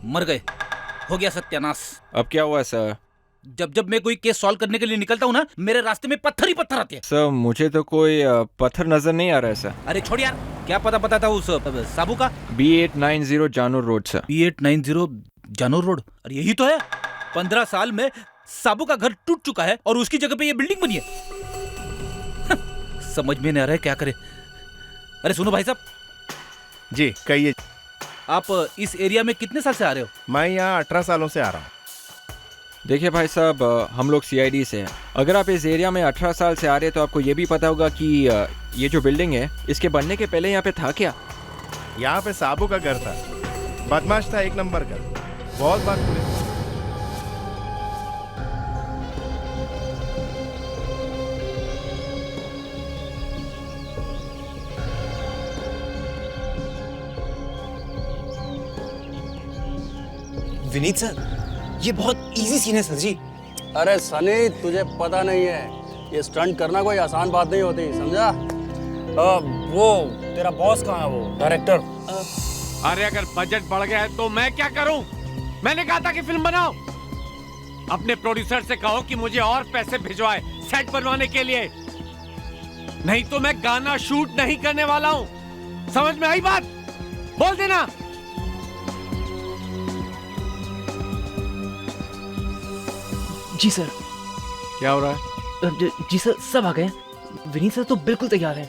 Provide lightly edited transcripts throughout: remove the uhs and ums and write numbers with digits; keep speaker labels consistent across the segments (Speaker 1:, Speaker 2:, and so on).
Speaker 1: मर गए, हो गया सत्यानाश।
Speaker 2: अब क्या हुआ सर?
Speaker 1: जब जब मैं कोई केस सॉल्व करने के लिए निकलता हूँ ना, मेरे रास्ते में पत्थर ही पत्थर आते हैं।
Speaker 2: सर मुझे तो कोई पत्थर नजर नहीं आ रहा है सर।
Speaker 1: अरे छोड़ यार, क्या पता था उस साबू का?
Speaker 2: B890 Janur road sir.
Speaker 1: B890 Janur road? अरे यही तो है। 15 साल में साबू का घर टूट चुका है और उसकी जगह पे ये बिल्डिंग बनी है। समझ में नहीं आ रहा है क्या करे। अरे सुनो भाई साहब
Speaker 3: जी कहिए।
Speaker 1: आप इस एरिया में कितने साल से आ रहे हो?
Speaker 3: मैं यहाँ 18 सालों से आ रहा हूँ।
Speaker 2: देखिए भाई साहब, हम लोग CID से हैं। अगर आप इस एरिया में 18 साल से आ रहे हैं तो आपको ये भी पता होगा कि ये जो बिल्डिंग है इसके बनने के पहले यहाँ पे था क्या?
Speaker 3: यहाँ पे साबू का घर था, बदमाश था, 1 नंबर का। बहुत बार पुलिस।
Speaker 4: विनीत सर, ये बहुत इजी सीन है सर जी।
Speaker 5: अरे सनी, तुझे पता नहीं है, ये स्टंट करना कोई आसान बात नहीं होती, समझा? वो तेरा बॉस कहाँ है, वो डायरेक्टर?
Speaker 6: अरे अगर बजट बढ़ गया है तो मैं क्या करूं? मैंने कहा था कि फिल्म बनाओ। अपने प्रोड्यूसर से कहो कि मुझे और पैसे भिजवाए सेट बनवाने के लिए, नहीं तो मैं गाना शूट नहीं करने वाला हूं। समझ में आई बात? बोल देना।
Speaker 7: जी सर।
Speaker 6: क्या हो रहा है?
Speaker 7: जी सर, सब आ गए। विनीत सर तो बिल्कुल तैयार हैं।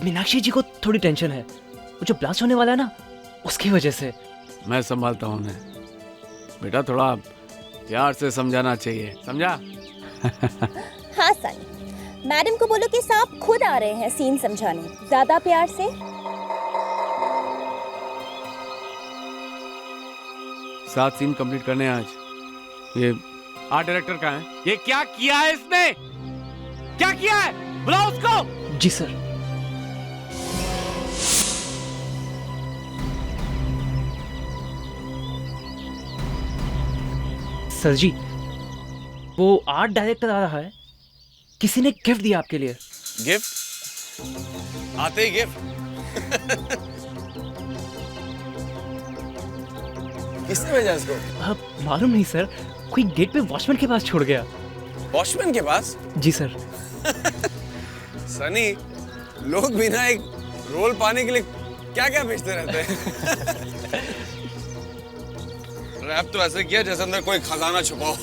Speaker 7: मीनाक्षी जी को थोड़ी टेंशन है, वो जो ब्लास्ट होने वाला है ना, उसकी वजह से।
Speaker 6: मैं संभालता हूं उन्हें। बेटा थोड़ा प्यार से समझाना चाहिए, समझा?
Speaker 8: हाँ सनी, मैडम को बोलो कि साहब खुद आ रहे हैं सीन समझाने, ज्यादा प्यार से।
Speaker 6: 7 सीन कंप्लीट करने हैं आज। ये आर्ट डायरेक्टर कहाँ है? ये क्या किया है इसने? क्या किया है? बुलाओ उसको।
Speaker 7: जी सर। सर जी, वो आर्ट डायरेक्टर आ रहा है। किसी ने गिफ्ट दिया आपके लिए।
Speaker 4: गिफ्ट? आते ही गिफ्ट? किसने भेजा इसको?
Speaker 7: मालूम नहीं सर, कोई गेट पे वॉचमैन के पास छोड़ गया।
Speaker 4: वॉचमैन के पास?
Speaker 7: जी सर।
Speaker 4: सनी, लोग भी ना एक रोल पाने के लिए क्या क्या भेजते रहते हैं। रैप तो ऐसे किया जैसे अंदर कोई खजाना छुपा हो।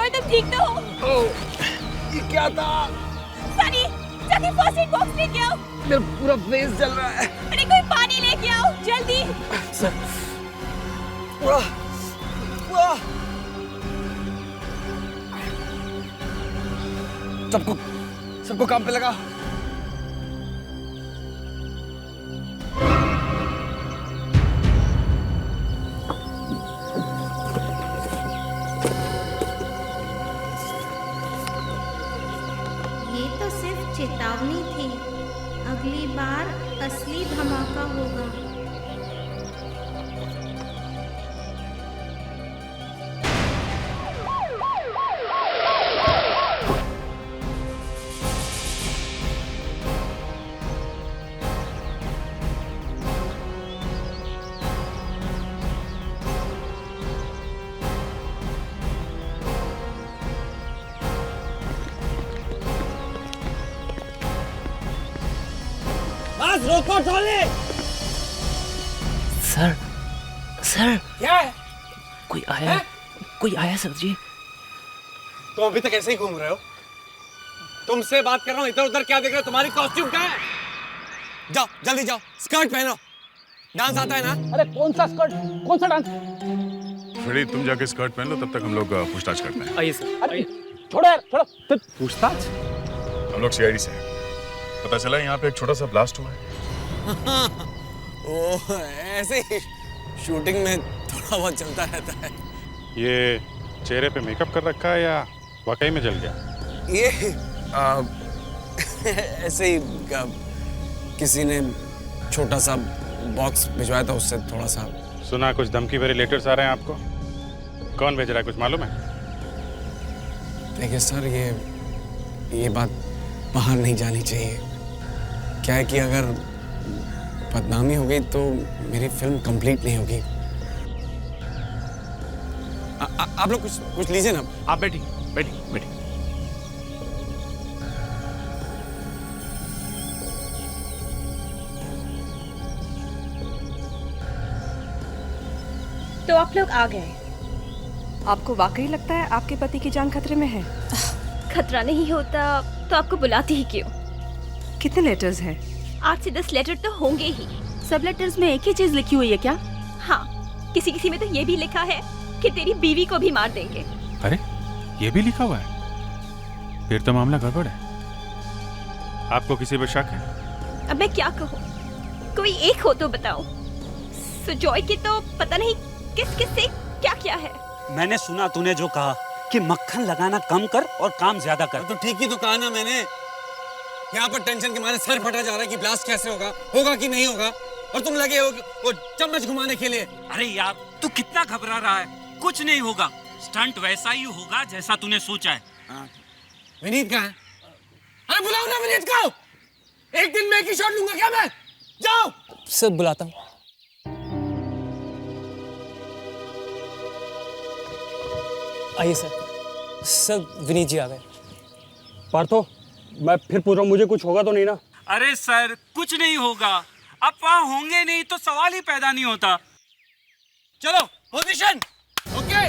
Speaker 8: तुम ठीक तो हो?
Speaker 4: ये क्या था?
Speaker 8: सनी, जाके फर्स्ट एड बॉक्स लेके आओ।
Speaker 4: मेरा पूरा फेस जल रहा है।
Speaker 8: अरे कोई पानी लेके आओ, जल्दी।
Speaker 4: सर, सबको काम पे लगा।
Speaker 9: चेतावनी थी, अगली बार असली धमाका होगा।
Speaker 4: रोको ट्रॉली।
Speaker 7: Sir, sir.
Speaker 4: क्या है?
Speaker 7: कोई आया है? कोई आया सर जी।
Speaker 4: तुम अभी तक ऐसे ही घूम रहे हो? तुमसे बात कर रहा हूँ, इधर उधर क्या देख रहे हो? तुम्हारी कॉस्ट्यूम क्या है? जाओ जल्दी जाओ, स्कर्ट पहनो। डांस आता है ना?
Speaker 5: अरे कौन सा स्कर्ट, कौन सा डांस?
Speaker 10: फ्रेडी, तुम जाके स्कर्ट पहन लो, तब तक हम लोग पूछताछ करते हैं।
Speaker 7: आइए सर।
Speaker 5: अरे छोड़ो यार, छोड़ो। पूछताछ?
Speaker 10: हम लोग CID से हैं। पता चला यहाँ पे एक छोटा सा ब्लास्ट हुआ है।
Speaker 4: ओह, ऐसे ही शूटिंग में थोड़ा बहुत चलता रहता है।
Speaker 11: ये चेहरे पे मेकअप कर रखा है या वाकई में जल गया?
Speaker 4: ये ऐसे ही किसी ने छोटा सा बॉक्स भिजवाया था, उससे थोड़ा सा।
Speaker 11: सुना कुछ धमकी भरे लेटर्स आ रहे हैं आपको? कौन भेज रहा है, कुछ मालूम है?
Speaker 4: देखिए सर, ये बात बाहर नहीं जानी चाहिए। क्या है कि अगर बदनामी हो गई तो मेरी फिल्म कंप्लीट नहीं होगी। आप लोग कुछ लीजिए ना।
Speaker 6: आप बैठिए बैठिए बैठिए।
Speaker 8: तो आप लोग आ गए।
Speaker 12: आपको वाकई लगता है आपके पति की जान खतरे में है?
Speaker 8: खतरा नहीं होता तो आपको बुलाती ही क्यों?
Speaker 12: कितने लेटर्स हैं?
Speaker 8: 8 से 10 लेटर तो होंगे ही।
Speaker 12: सब लेटर्स में एक ही चीज लिखी हुई है क्या?
Speaker 8: हाँ, किसी में तो ये भी लिखा है कि तेरी बीवी को भी मार देंगे।
Speaker 11: अरे ये भी लिखा हुआ है? फिर तो मामला गड़बड़ है। आपको किसी पर शक है?
Speaker 8: अब मैं क्या कहूँ, कोई एक हो तो बताओ। सुजॉय की तो पता नहीं किस से क्या किया है।
Speaker 5: मैंने सुना तूने जो कहा कि मक्खन लगाना कम कर और काम ज्यादा कर।
Speaker 4: तो ठीक ही तो कहा ना मैंने। यहाँ पर टेंशन के मारे सर फटा जा रहा है कि ब्लास्ट कैसे होगा कि नहीं होगा, और तुम लगे हो वो चम्मच घुमाने के लिए।
Speaker 5: अरे यार तू कितना घबरा रहा है? कुछ नहीं होगा, स्टंट वैसा ही होगा जैसा तूने सोचा है।
Speaker 4: विनीत कहाँ है? अरे बुलाओ ना विनीत को। एक दिन में एक ही शॉट लूंगा क्या मैं? जाओ।
Speaker 5: सर बुलाता हूँ। आइए सर विनीत जी आ गए।
Speaker 13: पार्थो, मैं फिर पूछ रहा हूँ, मुझे कुछ होगा तो नहीं ना?
Speaker 5: अरे सर कुछ नहीं होगा, अब वहाँ होंगे नहीं तो सवाल ही पैदा नहीं होता।
Speaker 4: चलो पोजीशन। ओके,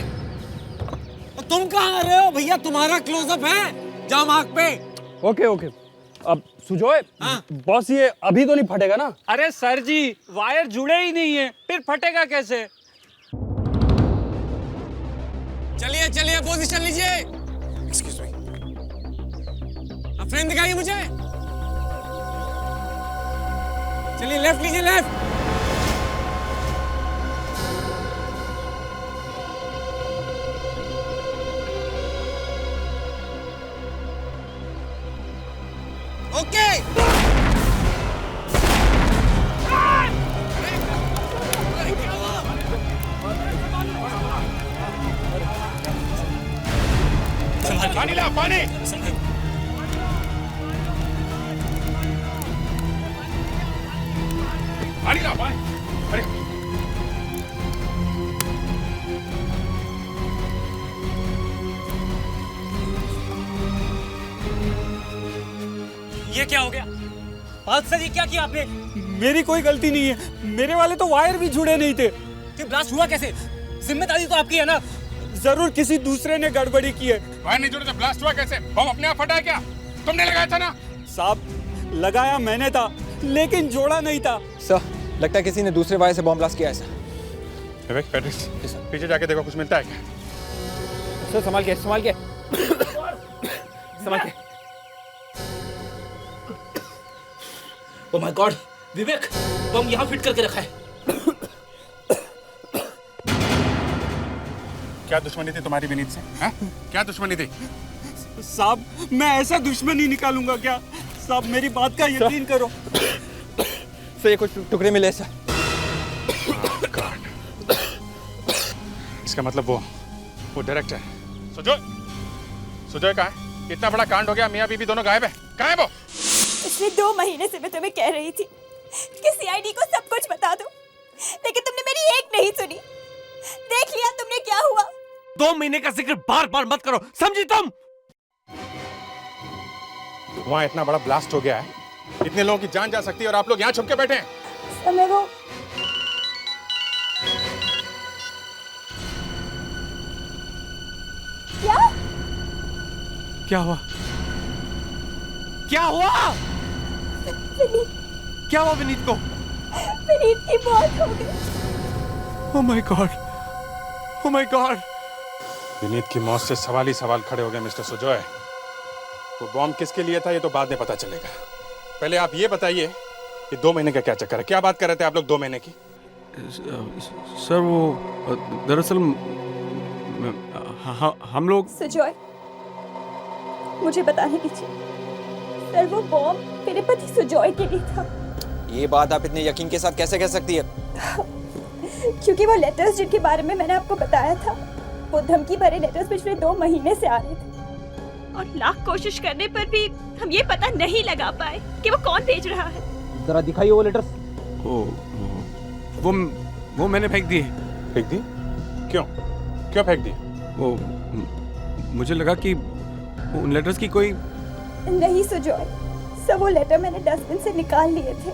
Speaker 4: तुम कहाँ आ रहे हो भैया? तुम्हारा क्लोजअप है, जाओ मार्क पे।
Speaker 13: ओके। अब सुजॉय, बॉस ये अभी तो नहीं फटेगा ना?
Speaker 5: अरे सर जी, वायर जुड़े ही नहीं है, फिर फटेगा कैसे?
Speaker 4: चलिए पोजीशन लीजिए। एक्सक्यूज मी, अब फ्रेंड दिखाइए मुझे। चलिए लेफ्ट लीजिए, लेफ्ट। ओके।
Speaker 11: पानी ला, पानी। पानी ला, पानी। अरे
Speaker 5: ये क्या हो गया? बादशाह जी क्या किया आपने?
Speaker 13: मेरी कोई गलती नहीं है, मेरे वाले तो वायर भी जुड़े नहीं थे।
Speaker 5: कि ब्लास्ट हुआ कैसे? जिम्मेदारी तो आपकी है ना।
Speaker 13: जरूर किसी दूसरे ने गड़बड़ी की है।
Speaker 11: वायर नहीं जुड़े तो ब्लास्ट हुआ कैसे? बम अपने आप फटा है क्या? तुमने लगाया था ना?
Speaker 13: साहब लगाया मैंने था, लेकिन जोड़ा नहीं था।
Speaker 2: सर, लगता है किसी ने दूसरे वायर से बॉम्ब ब्लास्ट किया है सर।
Speaker 11: पैट्रिक्स, पीछे जाके देखो कुछ मिलता है क्या?
Speaker 2: सर संभाल के संभाल के संभाल के।
Speaker 1: ओह माय गॉड, विवेक, बम यहाँ फिट करके रखा है।
Speaker 11: क्या दुश्मनी थी तुम्हारी विनीत से? हैं? क्या दुश्मनी थी?
Speaker 13: साहब मैं ऐसा दुश्मनी निकालूंगा क्या? साहब मेरी बात का यकीन करो।
Speaker 2: सर ये कुछ टुकड़े मिले सर।
Speaker 11: इसका मतलब वो डायरेक्टर सुजॉय कहाँ है? इतना बड़ा कांड हो गया, मियाँ बीबी दोनों गायब है। कहाँ है वो?
Speaker 8: पिछले 2 महीने से मैं तुम्हें कह रही थी कि सीआईडी को सब कुछ बता दो, लेकिन तुमने मेरी एक नहीं सुनी। देख लिया तुमने क्या हुआ।
Speaker 6: 2 महीने का जिक्र बार बार मत करो, समझी तुम?
Speaker 11: वहाँ इतना बड़ा ब्लास्ट हो गया है, इतने लोगों की जान जा सकती है और आप लोग यहाँ छुप के बैठे हैं।
Speaker 8: समय वो
Speaker 6: क्या हुआ? क्या हुआ? क्या हुआ विनीत को?
Speaker 8: विनीत की मौत हो गई।
Speaker 6: Oh my God, oh my God.
Speaker 11: Vineet की मौत से सवाल ही सवाल खड़े हो गए मिस्टर सुजॉय। वो बॉम्ब किसके लिए था ये तो बाद में पता चलेगा। पहले आप ये बताइए कि 2 महीने का क्या चक्कर है? क्या बात कर रहे थे आप लोग 2 महीने की? सर वो दरअसल हम लोग।
Speaker 8: सुजॉय, मुझे बताने दीजिए। सर वो बॉम्ब मेरे पति सुजॉय के लिए था।
Speaker 2: ये बात आप इतने यकीन के साथ कैसे कह सकती है?
Speaker 8: क्योंकि वो लेटर्स जिनके बारे में मैंने आपको बताया था, वो धमकी भरे लेटर्स पिछले 2 महीने से आ रहे थे और लाख कोशिश करने पर भी हम ये पता नहीं लगा पाए कि वो कौन भेज रहा है।
Speaker 1: जरा दिखाइए वो लेटर्स।
Speaker 6: वो मैंने फेंक दिए।
Speaker 11: फेंक दी? क्यों क्यों फेंक दी?
Speaker 6: वो मुझे लगा कि उन लेटर्स की कोई
Speaker 8: नहीं सुजॉय, सब वो लेटर मैंने डस्टबिन से निकाल लिए थे।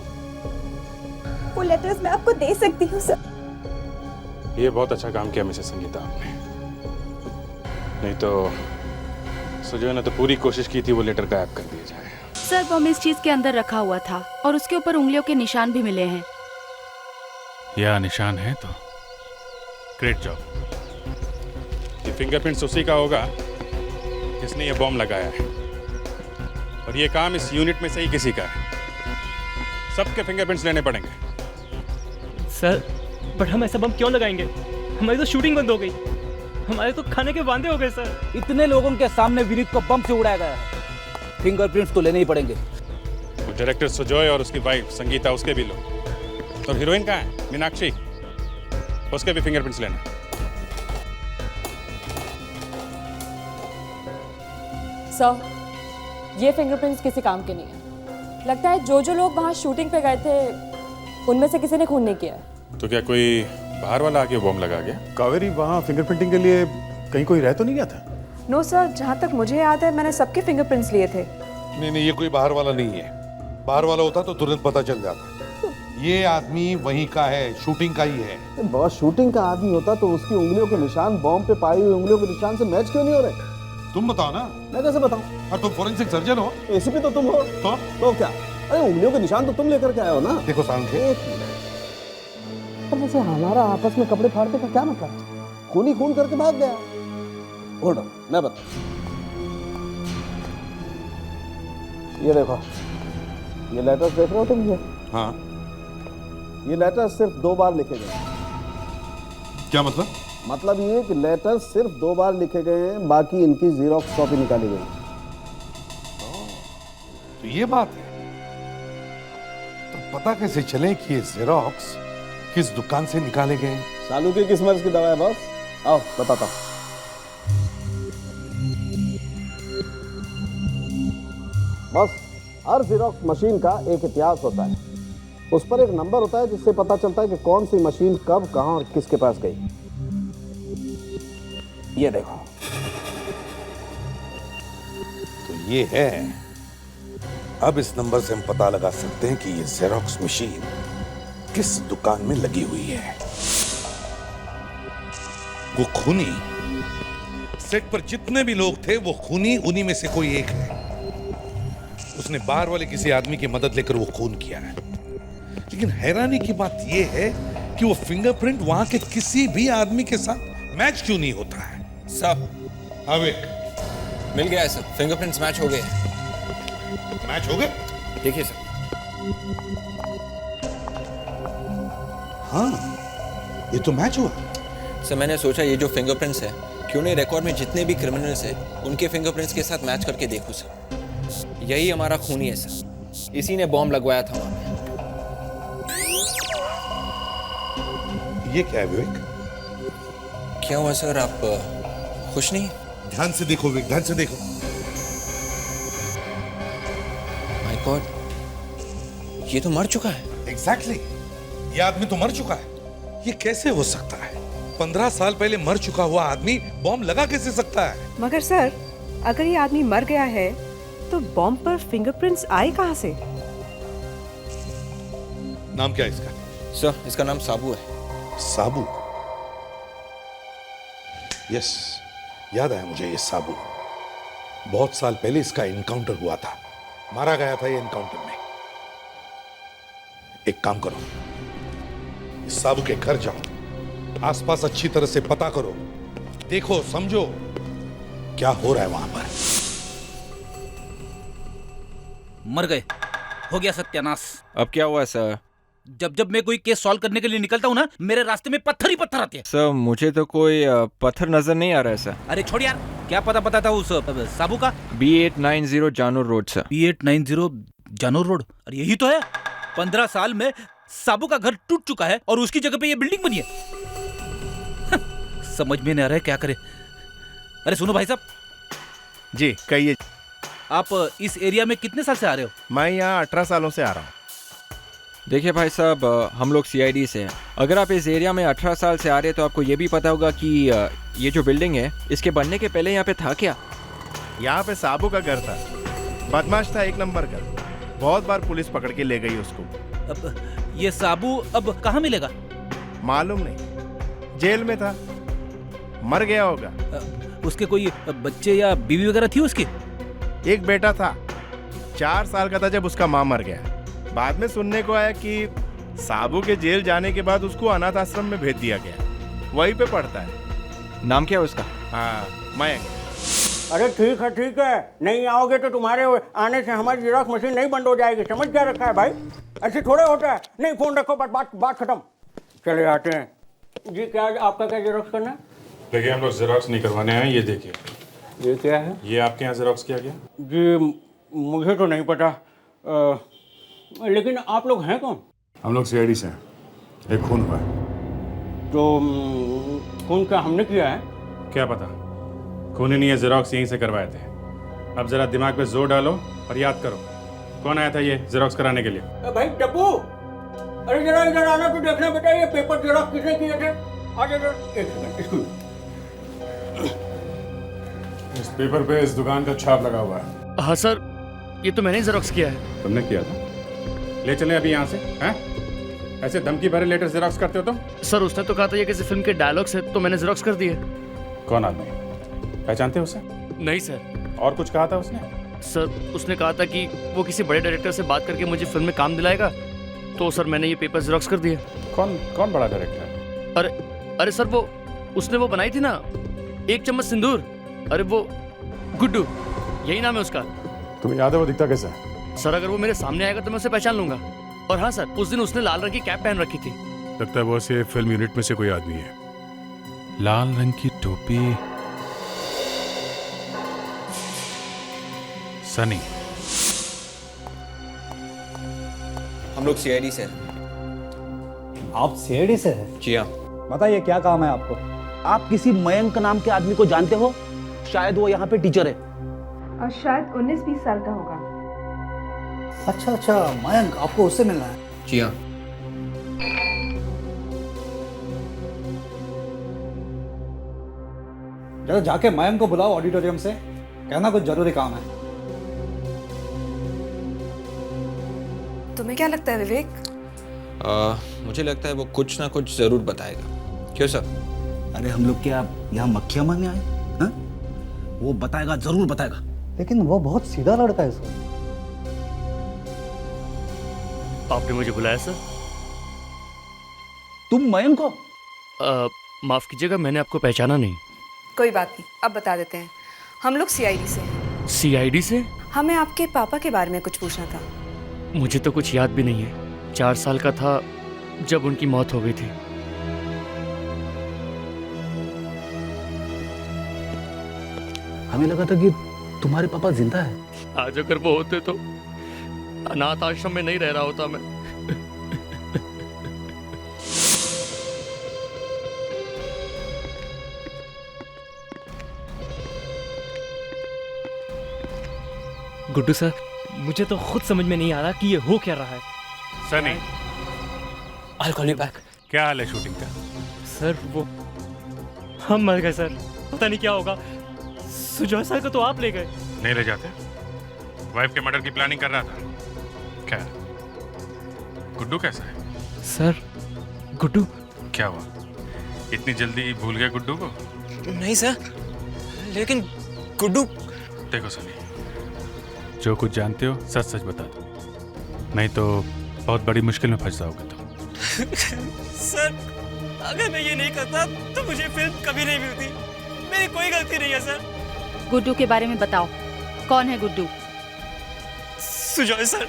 Speaker 8: वो लेटर्स मैं आपको दे सकती हूँ सर।
Speaker 11: ये बहुत अच्छा काम किया मिसेस संगीता आपने, नहीं तो सुजॉय ने तो पूरी कोशिश की थी वो लेटर गायब कर दिया जाए।
Speaker 12: सर बम इस चीज के अंदर रखा हुआ था और उसके ऊपर उंगलियों के निशान भी मिले हैं।
Speaker 11: या निशान है तो ग्रेट जॉब। ये फिंगरप्रिंट्स उसी का होगा जिसने ये बॉम्ब लगाया है, और ये काम इस यूनिट में से ही किसी का है। सबके फिंगरप्रिंट्स लेने पड़ेंगे।
Speaker 7: सर बट हम ऐसा बम क्यों लगाएंगे? हमारी तो शूटिंग बंद हो गई, हमारे तो खाने के वांदे हो गए सर।
Speaker 1: इतने लोगों के सामने विनीत को बम से उड़ाया गया है, फिंगरप्रिंट्स तो लेने ही पड़ेंगे।
Speaker 11: वो डायरेक्टर सुजॉय और उसकी वाइफ संगीता, उसके भी लो। और हीरोइन कहाँ है? मीनाक्षी, उसके भी फिंगरप्रिंट्स लेना।
Speaker 14: सर, ये फिंगरप्रिंट्स किसी काम के नहीं है। लगता है जो लोग वहाँ शूटिंग पे गए थे उनमें से किसी ने खून नहीं किया है।
Speaker 11: तो क्या कोई बाहर वाला आके बॉम्ब लगा गया?
Speaker 10: कावेरी, वहाँ फिंगरप्रिंटिंग के लिए कहीं कोई रह तो नहीं गया था?
Speaker 12: नो सर, जहाँ तक मुझे याद है मैंने सबके फिंगरप्रिंट्स लिए थे।
Speaker 15: नहीं, ये कोई बाहर वाला नहीं है। बाहर वाला होता तो तुरंत पता चल जाता। ये आदमी वहीं का है, शूटिंग का ही है।
Speaker 16: बॉस, शूटिंग का आदमी होता तो उसकी उंगलियों के निशान बॉम्ब पे पाई हुई उंगलियों के निशान से मैच क्यों नहीं हो रहे?
Speaker 15: तुम बताओ ना।
Speaker 16: मैं कैसे बताऊं?
Speaker 15: और तुम फोरेंसिक सर्जन हो।
Speaker 16: एसीपी तो तुम हो। तो क्या? अरे उंगलियों के निशान तो तुम लेकर के आए हो ना।
Speaker 15: देखो सांखे,
Speaker 16: पर वैसे हमारा आपस में कपड़े फाड़ने का क्या मतलब? खून ही खून करके भाग गया। होल्ड ऑन, मैं बता। ये देखो, ये लेटर्स देख रहे हो तुम? ये
Speaker 15: हाँ,
Speaker 16: ये लेटर सिर्फ 2 बार लिखे गए।
Speaker 15: क्या मतलब?
Speaker 16: मतलब ये कि लेटर सिर्फ 2 बार लिखे गए हैं, बाकी इनकी जीरोक्स कॉपी निकाली गई।
Speaker 15: तो ये बात है। तो पता कैसे चले कि ये जेरोक्स किस दुकान से निकाले गए?
Speaker 16: सालू की किस मर्ज की दवा है बॉस? आओ बताता हूं। बस, हर जीरोक्स मशीन का एक इतिहास होता है। उस पर एक नंबर होता है जिससे पता चलता है कि कौन सी मशीन कब, कहां और किसके पास गई। ये देखो,
Speaker 15: तो ये है। अब इस नंबर से हम पता लगा सकते हैं कि ये जेरोक्स मशीन किस दुकान में लगी हुई है। वो खूनी, सेट पर जितने भी लोग थे वो खूनी उन्हीं में से कोई एक है। उसने बाहर वाले किसी आदमी की मदद लेकर वो खून किया है। लेकिन हैरानी की बात यह है कि वो फिंगरप्रिंट वहां के किसी भी आदमी के साथ मैच क्यों नहीं होता है?
Speaker 2: सब
Speaker 15: मिल
Speaker 2: गया है सर, फिंगरप्रिंट्स मैच हो गए।
Speaker 15: मैच हो गए?
Speaker 2: देखिए सर।
Speaker 15: हाँ, ये तो मैच हुआ।
Speaker 2: सर मैंने सोचा ये जो फिंगरप्रिंट्स है, क्यों नहीं रिकॉर्ड में जितने भी क्रिमिनल्स हैं उनके फिंगरप्रिंट्स के साथ मैच करके देखूं सर। यही हमारा खूनी है सर, इसी ने बॉम्ब लगवाया था वहां पे।
Speaker 15: ये क्या है विवेक?
Speaker 2: क्या हुआ सर, आप खुश नहीं?
Speaker 15: ध्यान से देखो विवेक, ध्यान से देखो।
Speaker 2: माय गॉड, ये तो मर चुका है।
Speaker 15: एग्जैक्टली, ये आदमी तो मर चुका है। ये कैसे हो सकता है? 15 साल पहले मर चुका हुआ आदमी बॉम्ब लगा कैसे सकता है?
Speaker 12: मगर सर, अगर ये आदमी मर गया है तो बॉम्ब पर फिंगरप्रिंट्स आए कहां से?
Speaker 15: नाम क्या है इसका?
Speaker 2: सर इसका नाम साबू है।
Speaker 15: साबू? यस, याद आया मुझे ये साबू। बहुत साल पहले इसका एनकाउंटर हुआ था, मारा गया था ये एनकाउंटर में। एक काम करो, इस साबू के घर जाओ, आसपास अच्छी तरह से पता करो, देखो समझो क्या हो रहा है वहां पर।
Speaker 1: मर गए, हो गया सत्यानाश।
Speaker 2: अब क्या हुआ सर?
Speaker 1: जब मैं कोई केस सॉल्व करने के लिए निकलता हूँ ना, मेरे रास्ते में पत्थर ही पत्थर आते हैं।
Speaker 2: सर मुझे तो कोई पत्थर नजर नहीं आ रहा है सर।
Speaker 1: अरे छोड़ यार, क्या पता था उस साबू का?
Speaker 2: B890 Janur road sir.
Speaker 1: B890 Janur road? अरे यही तो है। 15 साल में साबू का घर टूट चुका है और उसकी जगह पे ये बिल्डिंग बनी है। समझ में नहीं आ रहा है क्या करे। अरे सुनो भाई साहब।
Speaker 3: जी कहिए।
Speaker 1: आप इस एरिया में कितने साल से आ रहे हो?
Speaker 3: मैं यहाँ 18 सालों से आ रहा हूँ।
Speaker 2: देखिए भाई साहब, हम लोग सीआईडी से हैं। अगर आप इस एरिया में 18 साल से आ रहे हैं तो आपको ये भी पता होगा कि ये जो बिल्डिंग है इसके बनने के पहले यहाँ पे था क्या?
Speaker 3: यहाँ पे साबू का घर था। बदमाश था एक नंबर का। बहुत बार पुलिस पकड़ के ले गई उसको।
Speaker 1: अब ये साबू अब कहाँ मिलेगा?
Speaker 3: मालूम नहीं, जेल में था, मर गया होगा।
Speaker 1: उसके कोई बच्चे या बीवी वगैरह थी उसकी?
Speaker 3: एक बेटा था, 4 साल का था जब उसका माँ मर गया। बाद में सुनने को आया कि साबू के जेल जाने के बाद उसको अनाथ आश्रम में भेज दिया गया। वहीं पे पढ़ता है।
Speaker 2: नाम क्या है उसका?
Speaker 3: हाँ, मयंक।
Speaker 17: अरे ठीक है, नहीं आओगे तो तुम्हारे आने से हमारी जेरॉक्स मशीन नहीं बंद हो जाएगी। समझ क्या रखा है भाई? ऐसे थोड़े होता है। नहीं, फोन रखो, बात खत्म। चले आते हैं जी। क्या आपका क्या जेरॉक्स करना है?
Speaker 11: देखिए, हम लोग जेरॉक्स नहीं करवाने हैं। ये देखिए।
Speaker 17: ये क्या है?
Speaker 11: ये आपके यहाँ जेरॉक्स किया गया?
Speaker 17: जी मुझे तो नहीं पता, लेकिन आप लोग हैं कौन?
Speaker 11: हम लोग सीआईडी से हैं। एक खून हुआ है।
Speaker 17: तो खून क्या हमने किया है?
Speaker 11: क्या पता, खून ही नहीं है, जेरॉक्स यहीं से करवाए थे। अब जरा दिमाग पे जोर डालो और याद करो कौन आया था ये जेरॉक्स कराने के लिए।
Speaker 17: भाई टप्पू, अरे जरा इधर आना तो देखना बेटा, ये पेपर जेरॉक्स किसने किए थे? आ जा, एक सेकंड। इसको
Speaker 11: इस पेपर पे इस दुकान का छाप लगा हुआ है।
Speaker 18: हाँ सर, ये तो मैंने जेरॉक्स किया है।
Speaker 11: तुमने किया था? ले चले अभी यहाँ से। हैं? ऐसे धमकी भरे लेटर जेरॉक्स करते हो तुम?
Speaker 18: सर उसने तो कहा था ये किसी फिल्म के डायलॉग्स है, तो मैंने जेरॉक्स कर दिए।
Speaker 11: कौन आदमी? पहचानते हो उसे?
Speaker 18: नहीं सर।
Speaker 11: और कुछ कहा था उसने?
Speaker 18: सर उसने कहा था कि वो किसी बड़े डायरेक्टर से बात करके मुझे फिल्म में काम दिलाएगा, तो सर मैंने ये पेपर जेरॉक्स कर दिए।
Speaker 11: कौन बड़ा डायरेक्टर?
Speaker 18: अरे सर वो उसने वो बनाई थी ना, एक चम्मच सिंदूर। अरे वो गुड्डू, यही नाम है उसका।
Speaker 11: तुम्हें याद है वो दिखता कैसा है?
Speaker 18: सर अगर वो मेरे सामने आएगा तो मैं उसे पहचान लूंगा। और हाँ सर, उस दिन उसने लाल रंग की कैप पहन रखी थी।
Speaker 11: लगता है वो से फिल्म यूनिट में से कोई आदमी है। लाल रंग की टोपी, सनी।
Speaker 2: हम लोग सीआईडी से हैं।
Speaker 19: आप सीआईडी से हैं?
Speaker 2: जी हाँ।
Speaker 19: बताइए क्या काम है आपको?
Speaker 20: आप किसी मयंक नाम के आदमी को जानते हो? शायद वो यहाँ पे टीचर है
Speaker 12: और शायद 19-20 साल का होगा।
Speaker 19: अच्छा, मयंक, आपको उससे मिलना है?
Speaker 2: जी हाँ।
Speaker 19: जरा जाके मयंक को बुलाओ ऑडिटोरियम से, कहना कुछ जरूरी काम है।
Speaker 12: तुम्हें क्या लगता है विवेक?
Speaker 2: मुझे लगता है वो कुछ ना कुछ जरूर बताएगा। क्यों सर?
Speaker 20: अरे हम लोग क्या यहाँ मक्खियाँ मारने आए? हाँ? वो बताएगा, जरूर बताएगा।
Speaker 19: लेकिन वो बहुत सीधा लड़का है सर।
Speaker 18: आपने मुझे बुलाया सर?
Speaker 20: तुम मयंक को?
Speaker 18: माफ कीजिएगा, मैंने आपको पहचाना नहीं।
Speaker 12: कोई बात नहीं, अब बता देते हैं। हम लोग सीआईडी से हैं।
Speaker 18: सीआईडी से?
Speaker 12: हमें आपके पापा के बारे में कुछ पूछना था।
Speaker 18: मुझे तो कुछ याद भी नहीं है। 4 साल का था जब उनकी मौत हो गई थी।
Speaker 20: हमें लगा था कि तुम्हारे पापा जिंदा है।
Speaker 18: आज अगर वो होते तो अनाथ आश्रम में नहीं रह रहा होता मैं।
Speaker 7: गुड्डू सर, मुझे तो खुद समझ में नहीं आ रहा कि ये हो क्या रहा है।
Speaker 11: Sunny,
Speaker 7: I'll call you back.
Speaker 11: क्या हाल है शूटिंग का?
Speaker 7: सर वो हम मर गए सर, पता नहीं क्या होगा। सुजॉय सर को तो आप ले गए।
Speaker 11: नहीं ले जाते? वाइफ के मर्डर की प्लानिंग कर रहा था। क्या गुड्डू कैसा है?
Speaker 7: सर गुड्डू
Speaker 11: क्या हुआ? इतनी जल्दी भूल गए गुड्डू को?
Speaker 4: नहीं सर, लेकिन गुड्डू।
Speaker 11: देखो सनी, जो कुछ जानते हो सच सच बता दो, नहीं तो बहुत बड़ी मुश्किल में फंस जाओगे तुम।
Speaker 7: सर अगर मैं ये नहीं करता तो मुझे फिल्म कभी नहीं मिलती। मेरी कोई गलती नहीं है सर।
Speaker 21: गुड्डू के बारे में बताओ, कौन है गुड्डू?
Speaker 7: सुजॉय सर।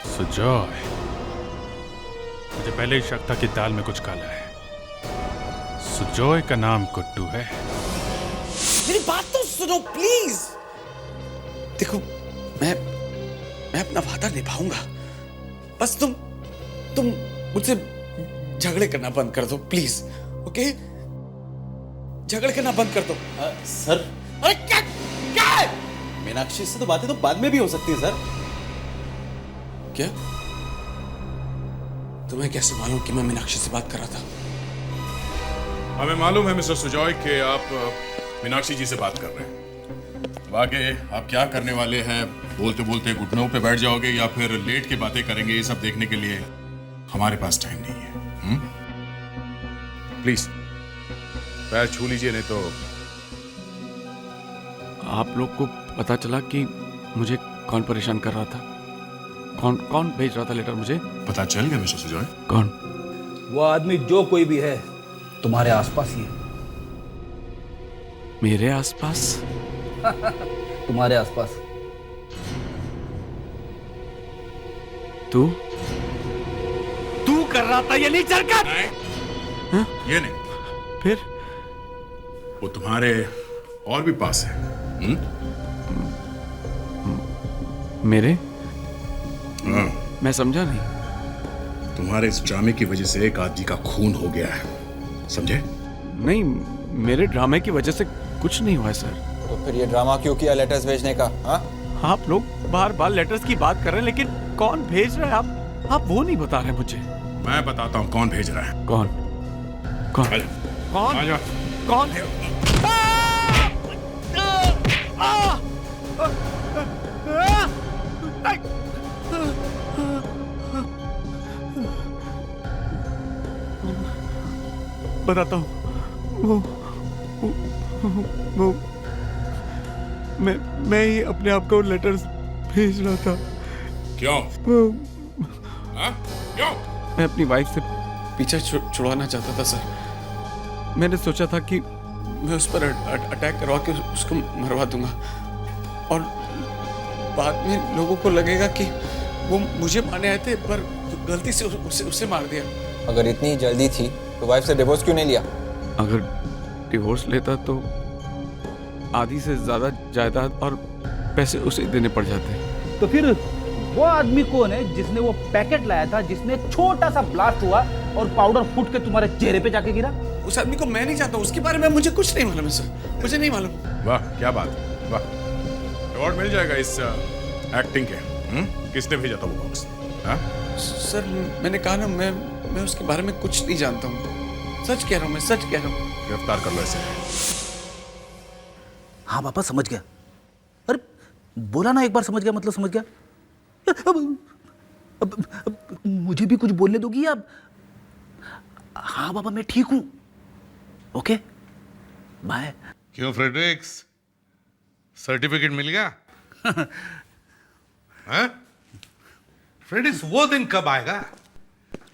Speaker 11: सुजॉय? मुझे पहले ही शक था कि दाल में कुछ काला है। सुजॉय का नाम गुड्डू है।
Speaker 4: मेरी बात तो सुनो प्लीज। देखो, मैं अपना वादा निभाऊंगा। बस तुम मुझसे झगड़े करना बंद कर दो प्लीज, ओके? झगड़े करना बंद कर दो।
Speaker 20: सर,
Speaker 4: अरे क्या है?
Speaker 20: मीनाक्षी से तो बातें तो बाद में भी हो सकती है सर।
Speaker 4: क्या? तुम्हें कैसे मालूम कि मैं मीनाक्षी से बात कर रहा था?
Speaker 10: हमें मालूम है मिस्टर सुजॉय कि आप मीनाक्षी जी से बात कर रहे हैं। आगे आप क्या करने वाले हैं, बोलते बोलते घुटनों पे बैठ जाओगे या फिर लेट के बातें करेंगे, ये सब देखने के लिए हमारे पास टाइम नहीं है। प्लीज पैर छू लीजिए, नहीं तो।
Speaker 4: आप लोग को पता चला कि मुझे कौन परेशान कर रहा था? कौन भेज रहा था लेटर मुझे?
Speaker 10: पता चल गया मिस्टर सुजॉय?
Speaker 4: कौन?
Speaker 20: वो आदमी जो कोई भी है तुम्हारे आसपास ही है।
Speaker 4: मेरे आसपास?
Speaker 20: तुम्हारे आसपास।
Speaker 4: तू
Speaker 6: कर रहा था ये नीचर का?
Speaker 10: ये नहीं।
Speaker 4: फिर?
Speaker 10: वो तुम्हारे और भी पास है।
Speaker 4: मेरे?
Speaker 10: हाँ।
Speaker 4: मैं समझा नहीं।
Speaker 10: तुम्हारे इस ड्रामे की वजह से एक आदमी का खून हो गया है, समझे?
Speaker 4: नहीं, मेरे ड्रामे की वजह से कुछ नहीं हुआ है सर।
Speaker 2: तो फिर ये ड्रामा क्यों किया लेटर्स भेजने का? हाँ?
Speaker 4: आप लोग बार बार लेटर्स की बात कर रहे हैं, लेकिन कौन भेज रहा है आप वो नहीं बता रहे मुझे।
Speaker 10: मैं बताता हूँ कौन भेज रहा है।
Speaker 4: कौन?
Speaker 10: आजा।
Speaker 6: कौन?
Speaker 4: बताता हूँ। वो मैं ही अपने आप को लेटर्स भेज रहा था।
Speaker 10: क्यों? क्यों?
Speaker 4: मैं अपनी वाइफ से पीछा छुड़वाना चाहता था सर। मैंने सोचा था कि मैं उस पर अटैक करवा के उसको मरवा दूंगा और बाद में लोगों को लगेगा कि वो मुझे मारने आए थे, पर गलती से उसे मार दिया।
Speaker 2: अगर इतनी जल्दी थी तो वाइफ से डिवोर्स क्यों नहीं लिया?
Speaker 4: अगर डिवोर्स लेता तो आधी से ज्यादा जायदाद और पैसे उसे देने पड़ जाते।
Speaker 20: तो फिर वो आदमी कौन है जिसने वो पैकेट लाया था, जिसने छोटा सा ब्लास्ट हुआ और पाउडर फूट के तुम्हारे चेहरे पे जाके गिरा?
Speaker 4: उस आदमी को मैं नहीं जानता, उसके बारे में मुझे कुछ नहीं मालूम है सर, मुझे नहीं मालूम।
Speaker 10: वाह क्या बात है, वाह। अवार्ड मिल जाएगा इस एक्टिंग के। किसने भेजा था वो बॉक्स? हाँ?
Speaker 4: सर मैंने कहा ना, मैं उसके बारे में कुछ नहीं जानता हूँ। सच कह रहा हूँ, मैं सच कह रहा हूँ।
Speaker 10: गिरफ्तार कर लो इसे।
Speaker 20: हाँ पापा समझ गया। अरे बोला ना एक बार समझ गया मतलब समझ गया। अब मुझे भी कुछ बोलने दोगी आप? हाँ बाबा मैं ठीक हूँ। Okay bye.
Speaker 15: क्यों फ्रेडरिक्स, सर्टिफिकेट मिल गया? हाँ? फ्रेडरिक्स वो दिन कब आएगा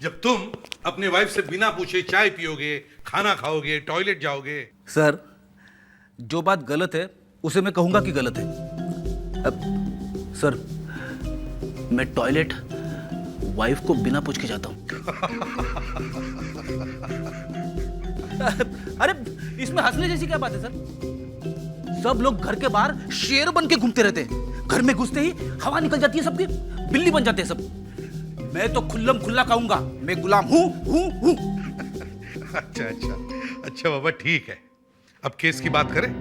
Speaker 15: जब तुम अपनी वाइफ से बिना पूछे चाय पियोगे, खाना खाओगे, टॉयलेट जाओगे?
Speaker 20: सर जो बात गलत है उसे मैं कहूंगा कि गलत है। अब सर मैं टॉयलेट वाइफ को बिना पूछ के जाता हूं। अरे इसमें हंसने जैसी क्या बात है सर? सब लोग घर के बाहर शेर बन के घूमते रहते हैं, घर में घुसते ही हवा निकल जाती है सबकी, बिल्ली बन जाते हैं सब। मैं तो खुल्लम खुल्ला कहूंगा, मैं गुलाम हूं।
Speaker 15: अच्छा बाबा ठीक है, अब केस की बात करें।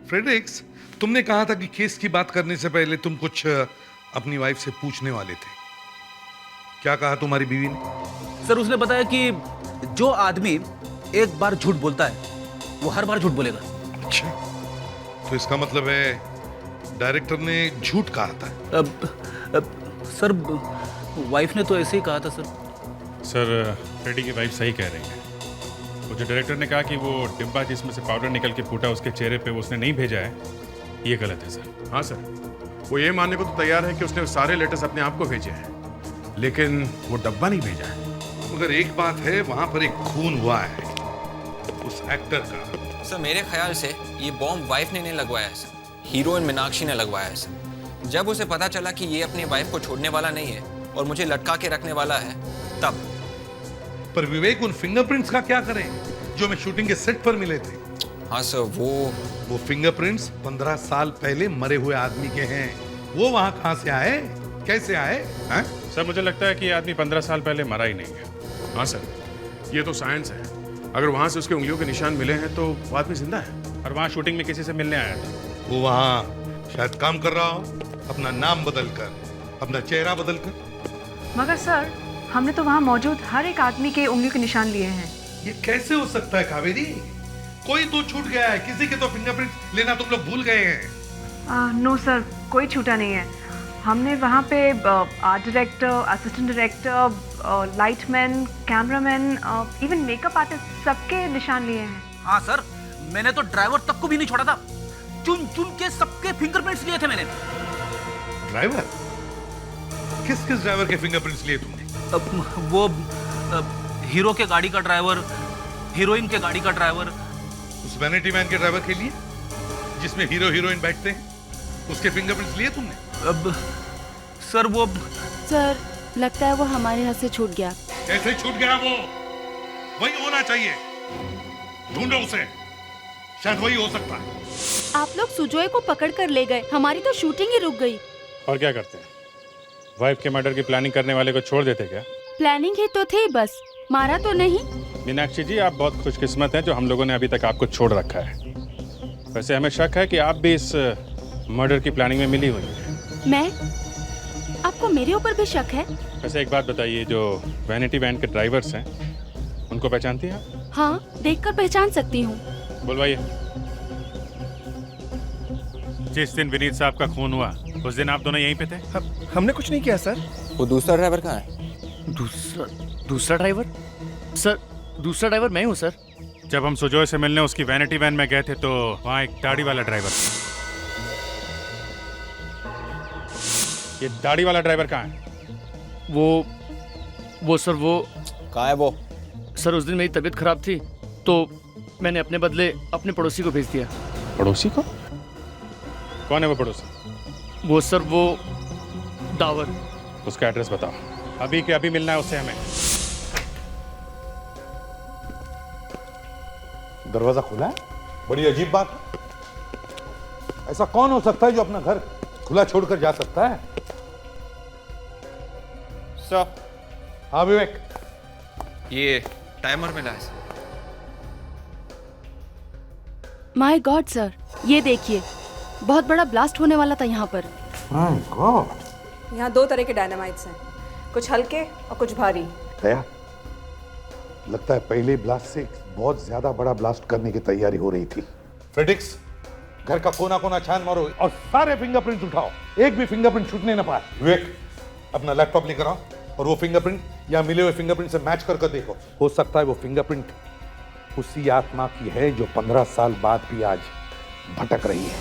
Speaker 15: फ्रेडरिक्स तुमने कहा था कि केस की बात करने से पहले तुम कुछ अपनी वाइफ से पूछने वाले थे। क्या कहा तुम्हारी बीवी ने?
Speaker 20: सर उसने बताया कि जो आदमी एक बार झूठ बोलता है वो हर बार झूठ बोलेगा।
Speaker 15: अच्छा तो इसका मतलब है डायरेक्टर ने झूठ कहा था?
Speaker 20: सर वाइफ ने तो ऐसे ही कहा था सर।
Speaker 11: सर फ्रेडी की वाइफ सही कह रही है। वो जो डायरेक्टर ने कहा कि वो डिब्बा जिसमें से पाउडर निकल के फूटा उसके चेहरे पे उसने नहीं भेजा है, ये गलत है सर।
Speaker 10: हाँ सर, वो ये मानने को तो तैयार है कि उसने सारे लेटर्स अपने आप को भेजे हैं, लेकिन वो डब्बा नहीं भेजा है।
Speaker 15: मगर एक बात है, वहां पर एक खून हुआ है उस एक्टर का।
Speaker 2: सर मेरे ख्याल से ये बॉम्ब वाइफ ने नहीं लगवाया है सर, हीरोइन मीनाक्षी ने लगवाया है सर। जब उसे पता चला कि ये अपनी वाइफ को छोड़ने वाला नहीं है और मुझे लटका के रखने वाला है, तब।
Speaker 15: पर विवेक उन फिंगरप्रिंट्स का क्या करें जो हमें शूटिंग के सेट पर मिले थे?
Speaker 2: हाँ सर वो
Speaker 15: फिंगरप्रिंट्स 15 साल पहले मरे हुए आदमी के हैं। वो वहां कहां से आए, कैसे आए?
Speaker 11: सर मुझे लगता है कि ये आदमी 15 साल पहले मरा ही नहीं है।
Speaker 10: हाँ सर, ये तो साइंस है। अगर वहां से उसके उंगलियों के निशान मिले हैं तो वो आदमी जिंदा है।
Speaker 11: और वहाँ शूटिंग में किसी से मिलने आया था।
Speaker 15: वो वहाँ शायद काम कर रहा हो, अपना नाम बदल कर, अपना चेहरा बदल कर।
Speaker 12: मगर सर, हमने तो वहाँ मौजूद हर एक आदमी के उंगलियों के निशान लिए हैं।
Speaker 15: ये कैसे हो सकता है कावेरी? कोई तो छूट गया है, किसी के तो फिंगरप्रिंट लेना तुम लोग भूल गए हैं।
Speaker 12: नो सर, कोई छूटा नहीं है। हमने वहाँ पे art director, assistant director, lightman, cameraman, even makeup artist सबके निशान लिए हैं।
Speaker 20: हाँ सर, मैंने तो ड्राइवर तक को भी नहीं छोड़ा था। चुन चुन के सबके फिंगरप्रिंट्स लिए थे मैंने।
Speaker 15: ड्राइवर? किस किस ड्राइवर के फिंगरप्रिंट्स लिए तुमने?
Speaker 20: वो हीरो के गाड़ी का ड्राइवर, हीरोइन के गाड़ी का ड्राइवर।
Speaker 15: उस वैनिटी मैन के ड्राइवर के लिए जिसमें हीरो हीरोइन बैठते हैं, उसके फिंगरप्रिंट्स लिए तुमने?
Speaker 20: अब सर वो
Speaker 21: सर, लगता है वो हमारे हाथ से छूट गया।
Speaker 15: कैसे छूट गया वो? वही होना चाहिए। ढूंढो उसे, शायद वही हो सकता है।
Speaker 21: आप लोग सुजोय को पकड़ कर ले गए, हमारी तो शूटिंग ही रुक गई।
Speaker 11: और क्या करते हैं? वाइफ के मर्डर की प्लानिंग करने वाले को छोड़ देते क्या?
Speaker 21: प्लानिंग ही तो थी, बस मारा तो नहीं।
Speaker 11: मीनाक्षी जी, आप बहुत खुशकिस्मत हैं जो हम लोगों ने अभी तक आपको छोड़ रखा है। वैसे हमें शक है कि आप भी इस मर्डर की प्लानिंग में मिली हुई हैं।
Speaker 21: मैं? आपको मेरे ऊपर भी शक है?
Speaker 11: वैसे एक बात बताइए, जो वैनिटी वैन के ड्राइवर्स हैं उनको पहचानती हैं आप?
Speaker 21: हाँ, देखकर पहचान सकती हूँ।
Speaker 11: बुलवाइए। जिस दिन विनीत साहब का खून हुआ उस दिन आप दोनों यहीं पे थे?
Speaker 3: हमने कुछ नहीं किया सर।
Speaker 2: वो दूसरा ड्राइवर कहाँ है?
Speaker 18: दूसरा ड्राइवर? सर, दूसरा ड्राइवर मैं हूँ सर।
Speaker 11: जब हम सुजोय से मिलने उसकी वैनिटी वैन में गए थे तो वहाँ एक दाढ़ी वाला ड्राइवर था। ये दाढ़ी वाला ड्राइवर कहाँ है?
Speaker 18: वो सर, वो
Speaker 2: कहाँ है वो?
Speaker 18: सर, उस दिन मेरी तबीयत खराब थी तो मैंने अपने बदले अपने पड़ोसी को भेज दिया।
Speaker 11: पड़ोसी को? कौन है वो पड़ोसी?
Speaker 18: वो सर, वो दावर।
Speaker 11: उसका एड्रेस बताओ, अभी के अभी मिलना है उससे हमें।
Speaker 15: दरवाजा खुला है? बड़ी अजीब बात है। ऐसा कौन हो सकता है जो अपना घर खुला छोड़कर जा सकता है?
Speaker 2: सर।
Speaker 15: हाँ विवेक,
Speaker 2: ये टाइमर मिला है।
Speaker 21: माय गॉड सर, ये देखिए, बहुत बड़ा ब्लास्ट होने वाला था यहाँ पर।
Speaker 15: My God.
Speaker 12: यहाँ 2 तरह के डायनामाइट्स हैं, कुछ हल्के और कुछ भारी।
Speaker 15: दया, लगता है पहले ब्लास्ट से बहुत ज्यादा बड़ा ब्लास्ट करने की तैयारी हो रही थी। फ्रेडिक्स, घर का कोना कोना छान मारो और सारे फिंगरप्रिंट उठाओ, एक भी फिंगरप्रिंट छूटने न पाए। विवेक, अपना लैपटॉप लेकर आओ और वो फिंगरप्रिंट या मिले हुए फिंगरप्रिंट से मैच कर देखो। हो सकता है वो फिंगरप्रिंट उसी आत्मा की है जो 15 साल बाद भी आज भटक रही है।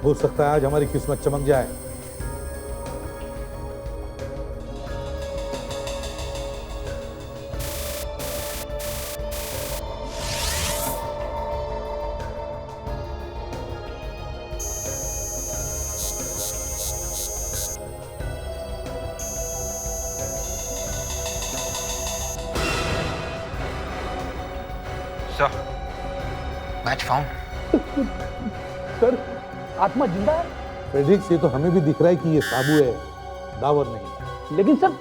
Speaker 15: हो सकता है आज हमारी किस्मत चमक जाए।
Speaker 2: Sir, match found.
Speaker 15: सर, आत्मा जिंदा है? फ्रेडरिक्स, ये तो हमें भी दिख रहा है कि ये साबू है, दावर नहीं।
Speaker 20: लेकिन सर,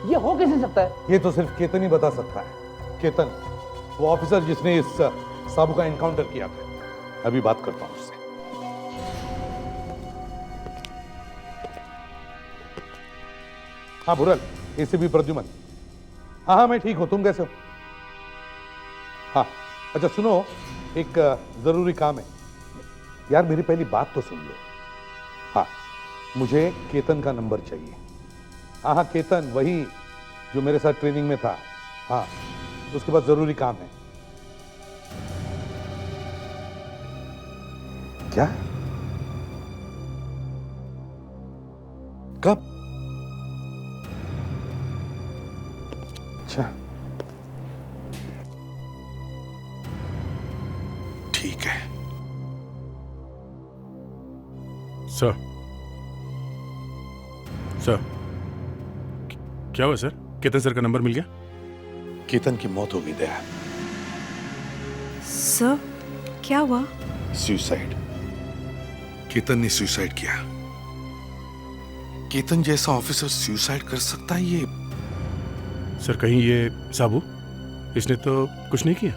Speaker 20: ये हो कैसे सकता है?
Speaker 15: ये तो सिर्फ केतन ही बता सकता है। केतन, वो ऑफिसर जिसने इस साबू का एनकाउंटर किया था। अभी बात करता हूं उससे। हाँ भुरल, एसीपी प्रद्युमन। हाँ, मैं ठीक हूं, तुम कैसे हो? हाँ, अच्छा सुनो, एक जरूरी काम है यार, मेरी पहली बात तो सुन लो। हाँ, मुझे केतन का नंबर चाहिए। हाँ, केतन, वही जो मेरे साथ ट्रेनिंग में था। हाँ, उसके बाद जरूरी काम है। क्या? कब? अच्छा, ठीक है।
Speaker 11: सर, क्या हुआ सर? केतन सर का नंबर मिल गया?
Speaker 15: केतन की मौत हो गई दया।
Speaker 12: सर, क्या हुआ?
Speaker 15: सुसाइड। केतन ने सुसाइड किया। केतन जैसा ऑफिसर सुसाइड कर सकता है? ये
Speaker 11: सर कहीं ये साबू, इसने तो कुछ नहीं किया।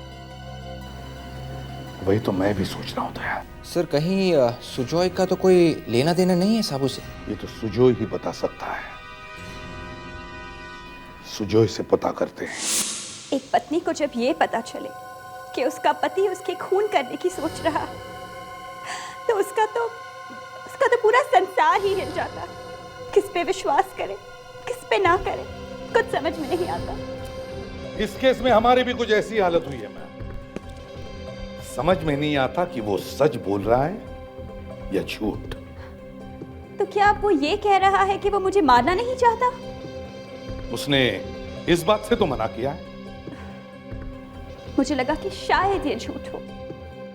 Speaker 15: वही तो मैं भी सोच रहा हूँ दया।
Speaker 2: सर कहीं सुजॉय का तो कोई लेना देना नहीं है साबू से?
Speaker 15: ये तो सुजॉय ही बता सकता है। सुजॉय से पता करते हैं।
Speaker 8: एक पत्नी को जब ये पता चले कि उसका पति उसके खून करने की सोच रहा तो उसका तो पूरा संसार ही हिल जाता। किस पे विश्वास करे, किस पे ना करे, कुछ समझ में नहीं आता।
Speaker 15: इस केस में हमारी भी कुछ ऐसी हालत हुई है मैम। समझ में नहीं आता कि वो सच बोल रहा है या झूठ।
Speaker 8: तो क्या वो ये कह रहा है कि वो मुझे मारना नहीं चाहता?
Speaker 15: उसने इस बात से तो मना किया है।
Speaker 8: मुझे लगा कि शायद ये झूठ हो।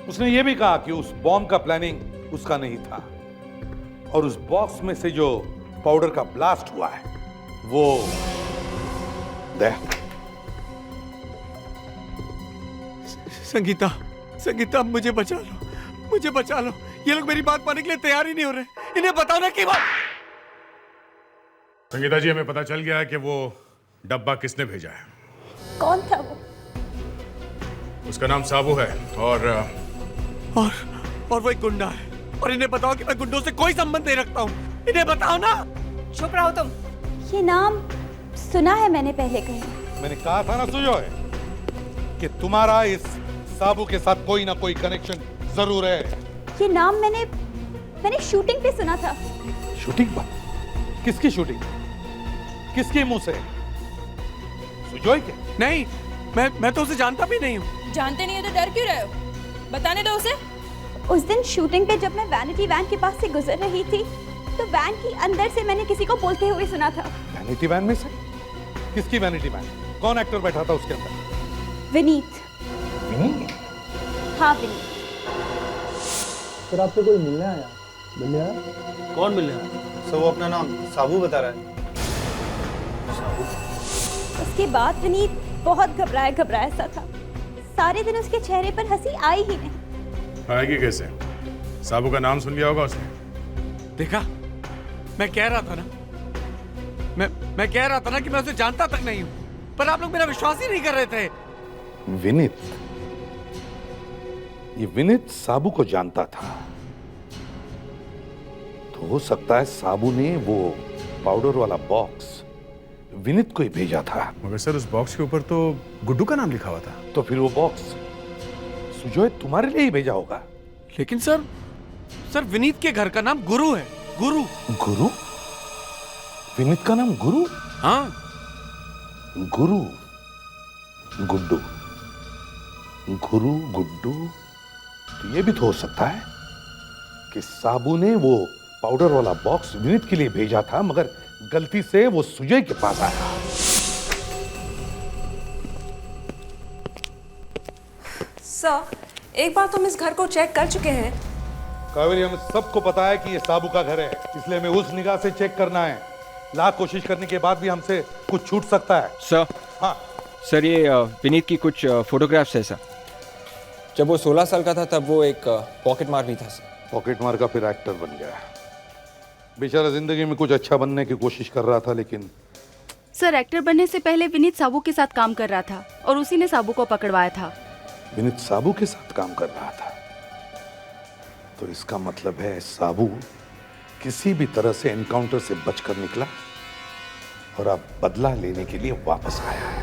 Speaker 15: उसने ये भी कहा कि उस बॉम्ब का प्लानिंग उसका नहीं था और उस बॉक्स में से जो पाउडर का ब्लास्ट हुआ है वो
Speaker 6: संगीता मुझे बचा लो। ये लोग मेरी बात मानने के लिए तैयार ही नहीं हो रहे। इन्हें बताओ ना कि
Speaker 10: संगीता जी, हमें पता चल गया है कि वो डब्बा किसने भेजा है।
Speaker 8: कौन था वो?
Speaker 10: उसका नाम साबू है और
Speaker 6: वो एक गुंडा है। और इन्हें बताओ कि मैं गुंडों से कोई संबंध नहीं रखता हूँ। इन्हें बताओ ना।
Speaker 8: चुप रहो तुम। ये नाम सुना है मैंने पहले कहीं।
Speaker 15: मैंने कहा था ना सुजॉय कि तुम्हारा इस साबू के साथ कोई ना कोई कनेक्शन जरूर है।
Speaker 8: ये नाम मैंने शूटिंग पे सुना था।
Speaker 15: शूटिंग पर? किसकी शूटिंग? किसके मुंह से? सुजॉय के?
Speaker 6: नहीं, मैं तो उसे जानता भी नहीं हूँ।
Speaker 14: जानते नहीं हो तो डर क्यों रहे हो? बताने दो उसे।
Speaker 8: उस दिन शूटिंग पे जब मैं वैनिटी वैन के पास से गुजर रही थी तो वैन के अंदर से मैंने किसी को बोलते हुए सुना था।
Speaker 15: वैनिटी वैन में से? किसकी वैनिटी वैन? कौन एक्टर बैठा था उसके अंदर?
Speaker 8: विनीत।
Speaker 15: विनीत?
Speaker 8: हाँ विनीत।
Speaker 19: सर आपसे कोई मिलने आया? मिलने आया?
Speaker 5: कौन मिलने आया?
Speaker 19: सर वो अपना नाम साबू बता रहा है।
Speaker 8: उसके बाद विनीत बहुत घबराया सा था। सारे दिन उसके चेहरे पर हंसी आई ही नहीं।
Speaker 10: आएगी कैसे? साबू का नाम सुन लिया होगा उसने।
Speaker 6: देखा, मैं कह रहा था ना कि मैं उसे जानता तक नहीं हूँ, पर आप लोग मेरा विश्वास ही नहीं कर रहे थे।
Speaker 15: विनीत, ये विनीत साबू को जानता था तो हो सकता है साबू ने वो पाउडर वाला बॉक्स विनीत को ही भेजा था।
Speaker 10: मगर सर उस बॉक्स के ऊपर तो गुड्डू का नाम लिखा हुआ था।
Speaker 15: तो फिर वो बॉक्स सुजॉय तुम्हारे लिए ही भेजा होगा।
Speaker 6: लेकिन सर विनीत के घर का नाम गुरु है। गुरु?
Speaker 15: विनीत का नाम गुरु?
Speaker 6: हाँ।
Speaker 15: गुरु, गुड्डू, गुरु, गुड्डू। तो ये भी तो हो सकता है कि साबू ने वो पाउडर वाला बॉक्स विनीत के लिए भेजा था मगर गलती से वो सुजय के पास आया।
Speaker 12: सर, एक बार तो हम इस घर को चेक कर चुके हैं।
Speaker 15: कावेरी, हमें सबको पता है कि ये साबू का घर है, इसलिए हमें उस निगाह से चेक करना है। लाख कोशिश करने के बाद भी हमसे कुछ छूट सकता है।
Speaker 2: सर।
Speaker 15: हाँ
Speaker 2: सर, ये विनीत की कुछ फोटोग्राफ्स है सर। जब वो 16 साल का था तब वो एक पॉकेट मार भी था सर।
Speaker 15: पॉकेट मार का फिर एक्टर बन गया। बेचारा जिंदगी में कुछ अच्छा बनने की कोशिश कर रहा था लेकिन।
Speaker 21: सर, एक्टर बनने से पहले विनीत साबू के साथ काम कर रहा था और उसी ने साबू को पकड़वाया था।
Speaker 15: विनीत साबू के साथ काम कर रहा था तो इसका मतलब है साबू किसी भी तरह से एनकाउंटर से बचकर निकला और अब बदला लेने के लिए वापस आया है।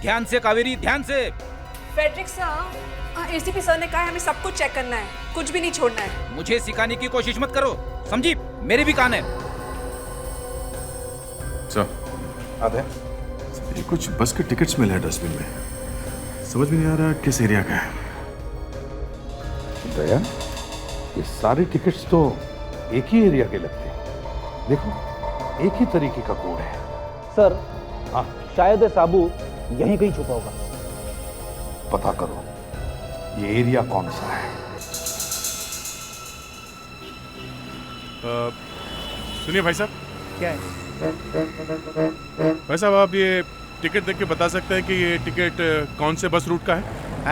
Speaker 1: ध्यान से कावेरी, ध्यान से।
Speaker 12: फेडरिक सर, एसीपी सर ने कहा है हमें सब कुछ चेक करना है, कुछ भी नहीं छोड़ना है।
Speaker 1: मुझे सिखाने की कोशिश मत करो, समझी? मेरे भी कान है।
Speaker 10: सर,
Speaker 15: आधे
Speaker 10: ये कुछ बस के टिकट्स मिले हैं डस्टबिन में। समझ में नहीं आ रहा किस एरिया का है।
Speaker 15: दया, ये सारे टिकट्स तो एक ही एरिया के लगते हैं। देखो, एक ही तरीके का कोड है।
Speaker 19: सर,
Speaker 15: हाँ,
Speaker 19: शायद साबू यहीं कहीं छुपा होगा।
Speaker 15: पता करो ये एरिया कौन सा है।
Speaker 10: सुनिए भाई साहब।
Speaker 19: क्या है?
Speaker 10: भाई साहब, आप ये टिकट देख के बता सकते हैं कि ये टिकट कौन से बस रूट का है?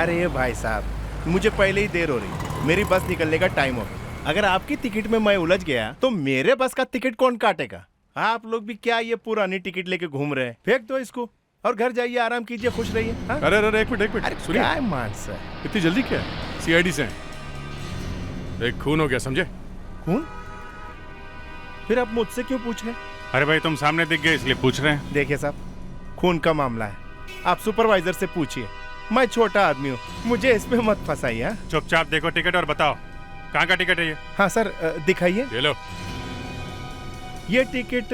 Speaker 3: अरे भाई साहब, मुझे पहले ही देर हो रही, मेरी बस निकलने का टाइम हो गया। अगर आपकी टिकट में मैं उलझ गया तो मेरे बस का टिकट कौन काटेगा? आप लोग भी क्या ये पुरानी टिकट लेके घूम रहे हैं? फेंक दो इसको और घर जाइए, आराम कीजिए, खुश रहिए।
Speaker 10: अरे अरे एक मिनट सुनिए।
Speaker 3: क्या मान सर,
Speaker 10: इतनी जल्दी क्या? सीआईडी से एक खून हो गया, समझे?
Speaker 3: खून? फिर आप मुझसे क्यों पूछ रहे?
Speaker 11: अरे भाई तुम सामने दिख गए इसलिए पूछ रहे हैं।
Speaker 3: देखिए साहब, खून का मामला है, आप सुपरवाइजर से पूछिए, मैं छोटा आदमी हूँ, मुझे इसमें मत फंसाइए।
Speaker 11: चुपचाप देखो टिकट और बताओ कहाँ का टिकट है ये?
Speaker 3: हाँ सर, दिखाइए।
Speaker 10: ये लो।
Speaker 3: ये टिकट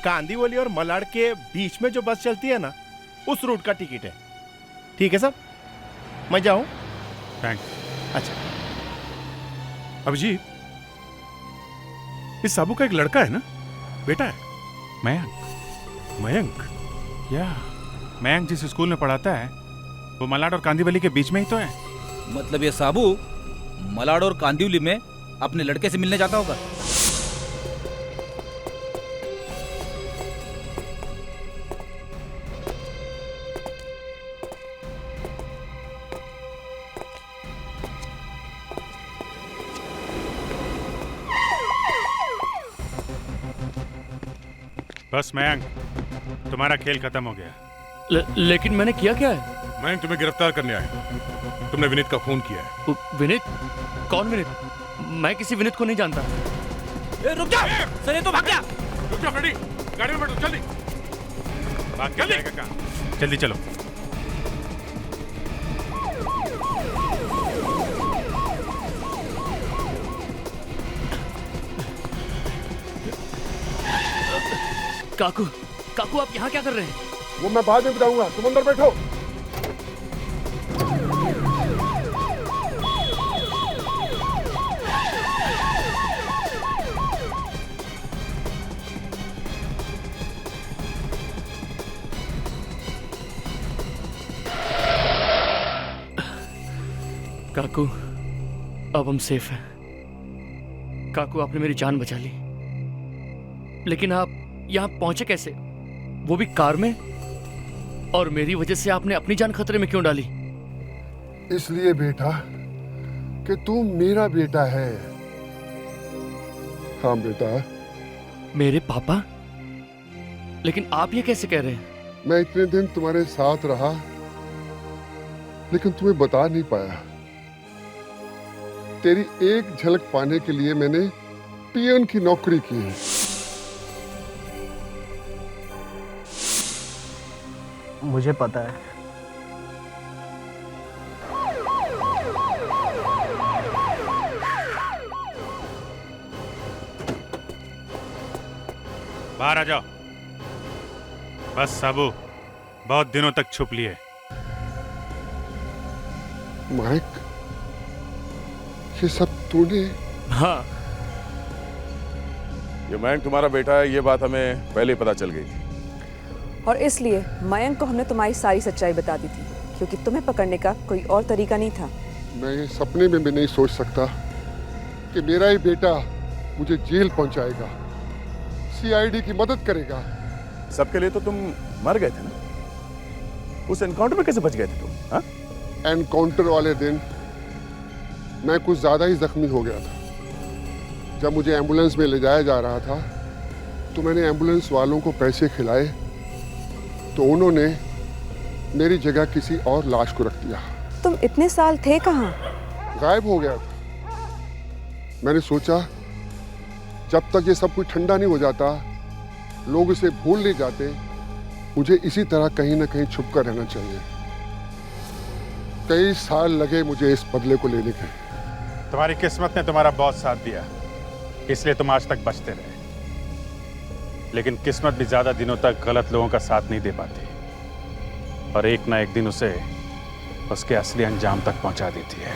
Speaker 3: कांदीवली और मलाड़ के बीच में जो बस चलती है ना, उस रूट का टिकट है। ठीक है साहब, मैं जाऊं?
Speaker 11: थैंक्स।
Speaker 3: अच्छा।
Speaker 10: अभिजीत, इस साबू का एक लड़का है ना, बेटा है?
Speaker 11: मयंक।
Speaker 10: मयंक?
Speaker 11: या मयंक जिस स्कूल में पढ़ाता है वो मलाड और कांदीवली के बीच में ही तो है।
Speaker 1: मतलब ये साबू मलाड और कांदिवली में अपने लड़के से मिलने जाता होगा।
Speaker 11: बस मयंक, तुम्हारा खेल खत्म हो गया।
Speaker 18: लेकिन मैंने किया क्या है?
Speaker 10: मयंक तुम्हें गिरफ्तार करने आए। तुमने विनीत का खून किया है।
Speaker 18: विनीत? कौन विनीत? मैं किसी विनीत को नहीं जानता।
Speaker 1: रुक जा सर, ये तो भाग गया।
Speaker 10: रुक जा फ्रेडी, गाड़ी में बैठो, जल्दी
Speaker 11: भाग के जाएगा कहाँ? जल्दी चलो।
Speaker 18: काकू, काकू आप यहाँ क्या कर रहे हैं?
Speaker 9: वो मैं बाद में बताऊंगा, तुम अंदर बैठो।
Speaker 18: काकू, अब हम सेफ हैं। काकू, आपने मेरी जान बचा ली, लेकिन आप यहाँ पहुंचे कैसे? वो भी कार में? और मेरी वजह से आपने अपनी जान खतरे में क्यों डाली?
Speaker 9: इसलिए बेटा कि तू मेरा बेटा है। हाँ बेटा।
Speaker 18: मेरे पापा? लेकिन आप ये कैसे कह रहे हैं?
Speaker 9: मैं इतने दिन तुम्हारे साथ रहा, लेकिन तुम्हें बता नहीं पाया। तेरी एक झलक पाने के लिए मैंने पियन की नौकरी की है।
Speaker 7: मुझे पता है।
Speaker 11: बाहर आ जाओ। बस साबू, बहुत दिनों तक छुप लिए।
Speaker 9: माइक, ये सब तूने?
Speaker 18: हाँ।
Speaker 10: ये मयंक तुम्हारा बेटा है, ये बात हमें पहले ही पता चल गई थी।
Speaker 14: और इसलिए मयंक को हमने तुम्हारी सारी सच्चाई बता दी थी, क्योंकि तुम्हें पकड़ने का कोई और तरीका नहीं था।
Speaker 9: मैं ये सपने में भी नहीं सोच सकता कि मेरा ही बेटा मुझे जेल पहुंचाएगा, सीआईडी की मदद करेगा।
Speaker 10: सबके लिए तो तुम मर गए थे ना, उस एनकाउंटर में कैसे बच गए थे तुम? हाँ?
Speaker 9: एनकाउंटर वाले दिन मैं कुछ ज्यादा ही जख्मी हो गया था। जब मुझे एम्बुलेंस में ले जाया जा रहा था तो मैंने एम्बुलेंस वालों को पैसे खिलाए, तो उन्होंने मेरी जगह किसी और लाश को रख दिया।
Speaker 14: तुम इतने साल थे कहाँ?
Speaker 9: गायब हो गया था। मैंने सोचा जब तक ये सब कुछ ठंडा नहीं हो जाता, लोग इसे भूल नहीं जाते, मुझे इसी तरह कहीं ना कहीं छुप कर रहना चाहिए। कई साल लगे मुझे इस बदले को लेने के।
Speaker 11: तुम्हारी किस्मत ने तुम्हारा बहुत साथ दिया, इसलिए तुम आज तक बचते रहे। लेकिन किस्मत भी ज्यादा दिनों तक गलत लोगों का साथ नहीं दे पाती, और एक ना एक दिन उसे उसके असली अंजाम तक पहुंचा देती है।